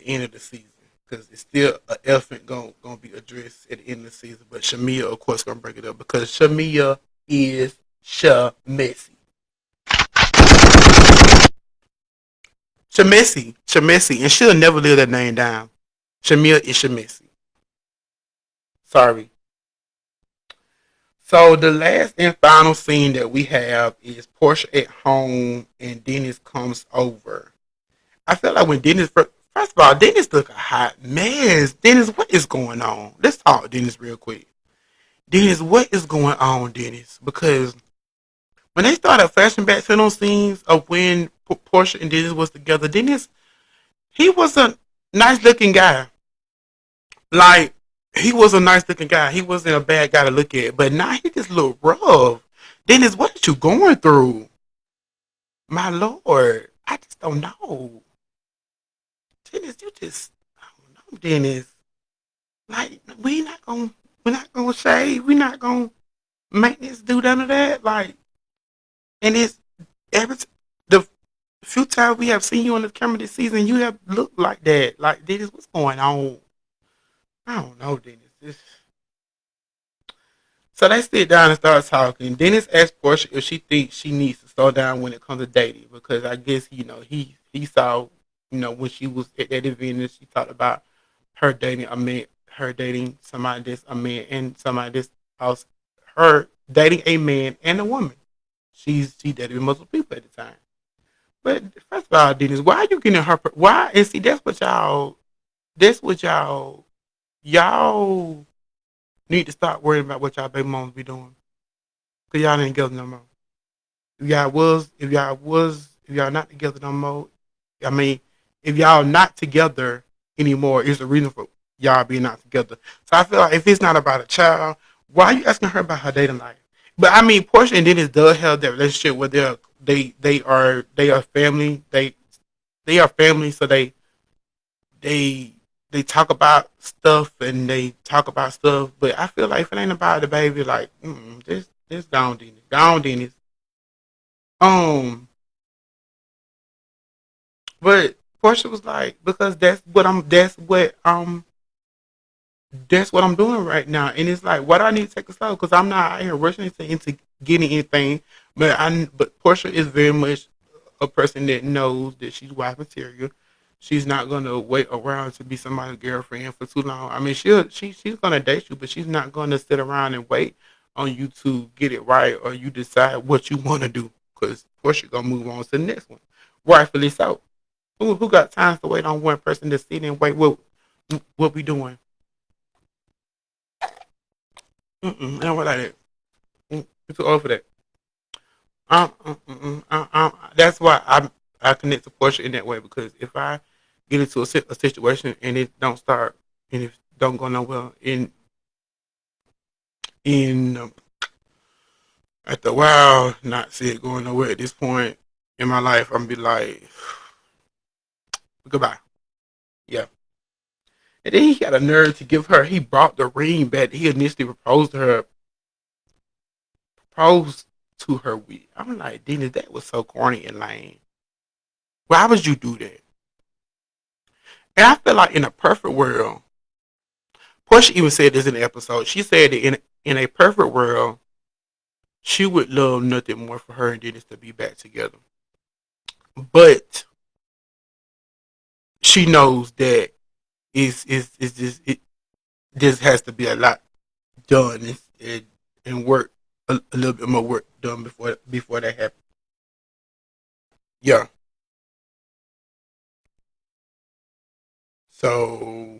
end of the season because it's still an elephant gonna be addressed at the end of the season. But Shamia, of course, gonna break it up because Shamia is Shamessy. Shamessy, and she'll never live that name down. Shamia is Shamessy. Sorry. So the last and final scene that we have is Portia at home and Dennis comes over. I feel like when first of all, Dennis look a hot mess. Dennis, what is going on? Let's talk Dennis real quick. Dennis, what is going on, Dennis? Because when they started flashing back to those scenes of when Portia and Dennis was together, Dennis, he was a nice looking guy. Like, he was a nice looking guy. He wasn't a bad guy to look at. But now he just look rough. Dennis, what are you going through? My lord. I just don't know. Dennis, you just I don't know, Dennis. Like, we're not gonna shade. We're not gonna make this do none of that. Like, and it's every the few times we have seen you on the camera this season, you have looked like that. Like, Dennis, what's going on? I don't know, Dennis. So they sit down and start talking. Dennis asks Portia if she thinks she needs to slow down when it comes to dating because I guess he saw when she was at that event and she talked about her dating a man, her dating somebody that's a man and somebody that's also her dating a man and a woman. She dated multiple people at the time. But first of all, Dennis, why are you getting her? Why? And see, that's what y'all. That's what y'all need to start worrying about what y'all baby moms be doing. Cause y'all ain't together no more. If y'all not together no more, I mean, if y'all not together anymore, is the reason for y'all being not together. So I feel like if it's not about a child, why are you asking her about her dating life? But I mean, Portia and Dennis does have that relationship where they are family. They are family, so they they talk about stuff and they talk about stuff. But I feel like if it ain't about the baby, like this gone Dennis, gone Dennis. Um, but Portia was like, because that's what I'm doing right now. And it's like, why do I need to take it slow? Because I'm not out here rushing into getting anything. But Portia is very much a person that knows that she's wife material. She's not gonna wait around to be somebody's girlfriend for too long. I mean, she's gonna date you, but she's not gonna sit around and wait on you to get it right or you decide what you want to do. Because Portia gonna move on to the next one, rightfully so. Who got time to wait on one person to sit and wait? What we doing? I don't want like that. You're too old for that. That's why I connect to Portia in that way because if I get into a situation and it don't start and it don't go nowhere in after a while, not see it going nowhere at this point in my life, I'm gonna be like goodbye. Yeah. And then he got a nerve to give her. He brought the ring back. He initially proposed to her with. I'm like, Dina, that was so corny and lame. Why would you do that? And I feel like in a perfect world, Portia even said this in the episode. She said that in a perfect world, she would love nothing more for her and Dennis to be back together. But she knows that is just this has to be a lot done and work a little bit more work done before that happens. Yeah. So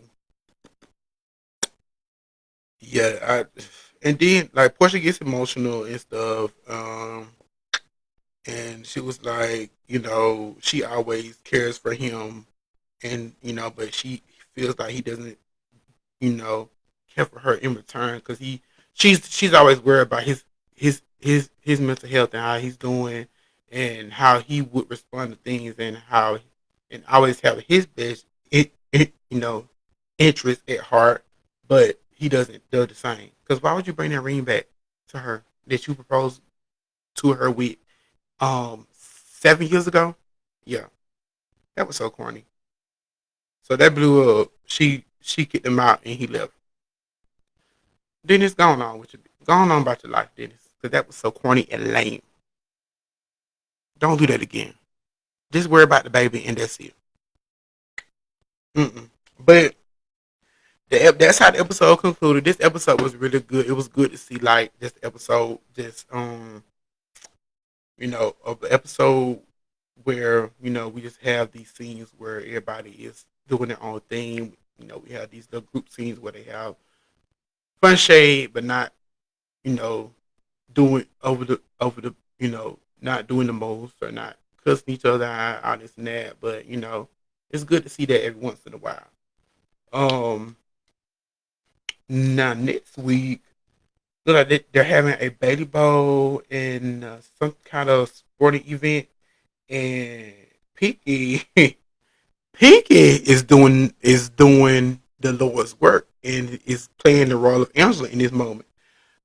yeah, and then like Portia gets emotional and stuff. And she was like, she always cares for him, and but she feels like he doesn't, you know, care for her in return because she's always worried about his mental health and how he's doing and how he would respond to things and always have his best interest at heart, but he doesn't do the same. Because why would you bring that ring back to her that you proposed to her with 7 years ago? Yeah, that was so corny. So that blew up. She kicked him out and he left. Dennis, going on with you. Going on about your life, Dennis. Because that was so corny and lame. Don't do that again. Just worry about the baby and that's it. Mm-mm. But that's how the episode concluded. This episode was really good. It was good to see like this episode just of the episode where we just have these scenes where everybody is doing their own thing. We have these little group scenes where they have fun shade, but not you know doing over the not doing the most or not cussing each other out, all this and that. But it's good to see that every once in a while. Um, Now next week, look like they're having a baby bowl and some kind of sporting event, and Pinky Pinky is doing the Lord's work and is playing the role of Angela in this moment.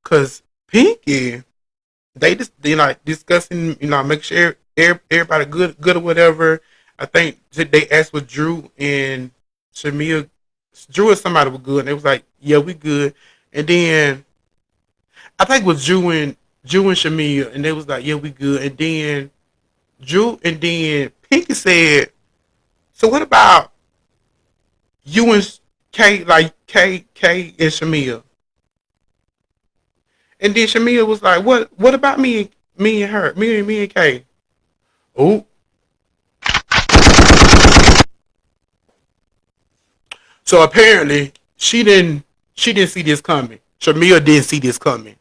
Cause Pinky, they like discussing, make sure everybody good or whatever. I think they asked for Drew and Shamia. Drew and somebody were good, and they was like, "Yeah, we good." And then I think it was Drew and Shamia, and they was like, "Yeah, we good." And then Drew and then Pinky said, "So what about you and K, like K and Shamia?" And then Shamia was like, "What about me? Me and her. Me and Kay. Oh. So apparently she didn't see this coming. Shamia didn't see this coming.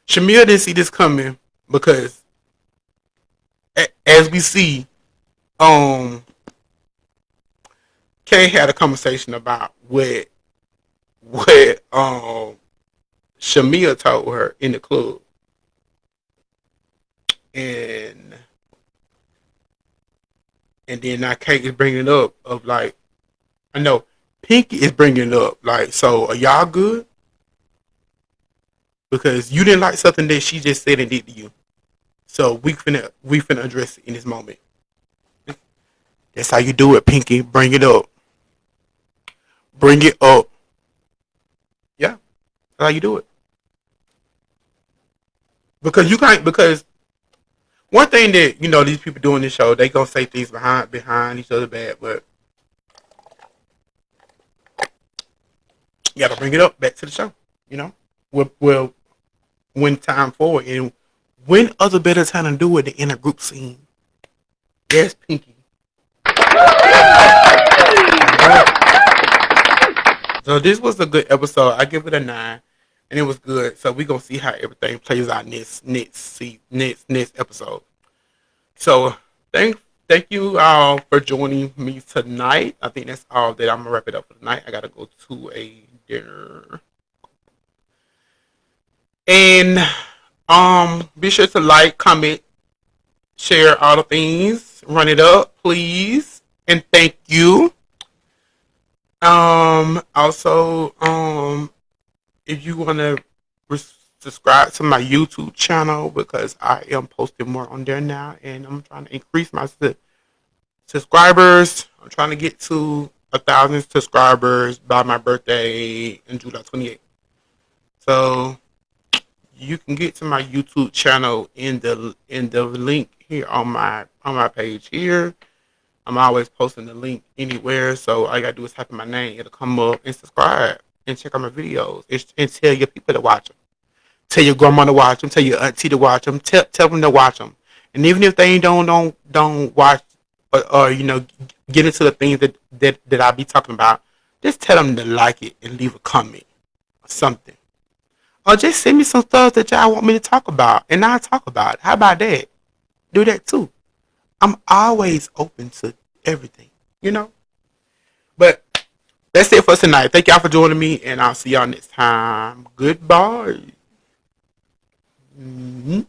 Shamia didn't see this coming because as we see, um, Kay had a conversation about what Shamia told her in the club, and then now Kay is bringing it up of like I know Pinky is bringing it up like, so are y'all good? Because you didn't like something that she just said and did to you. So we finna address it in this moment. That's how you do it, Pinky. Bring it up. Bring it up. Yeah, that's how you do it. Because you can't. Because one thing that these people doing this show, they gonna say things behind each other bad, but you gotta bring it up back to the show. You know, well when time for it, and when other better time to do it than in a group scene? Yes, Pinky. So this was a good episode. I give it a 9, and it was good. So we gonna see how everything plays out next episode. So thank you all for joining me tonight. I think that's all that I'm gonna wrap it up for tonight. I gotta go to a dinner, and be sure to like, comment, share all the things. Run it up, please, and thank you. Also, if you want to subscribe to my YouTube channel because I am posting more on there now, and I'm trying to increase my subscribers. I'm trying to get to 1,000 subscribers by my birthday in July 28th. So you can get to my YouTube channel in the link here on my page here. I'm always posting the link anywhere, so all you gotta do is type in my name. It'll come up, and subscribe and check out my videos and tell your people to watch them. Tell your grandma to watch them. Tell your auntie to watch them. Tell them to watch them. And even if they don't watch or get into the things that I be talking about, just tell them to like it and leave a comment or something. Or just send me some stuff that y'all want me to talk about, and I'll talk about it. How about that? Do that too. I'm always open to everything, you know. But that's it for tonight. Thank y'all for joining me, and I'll see y'all next time. Goodbye. Mm-hmm.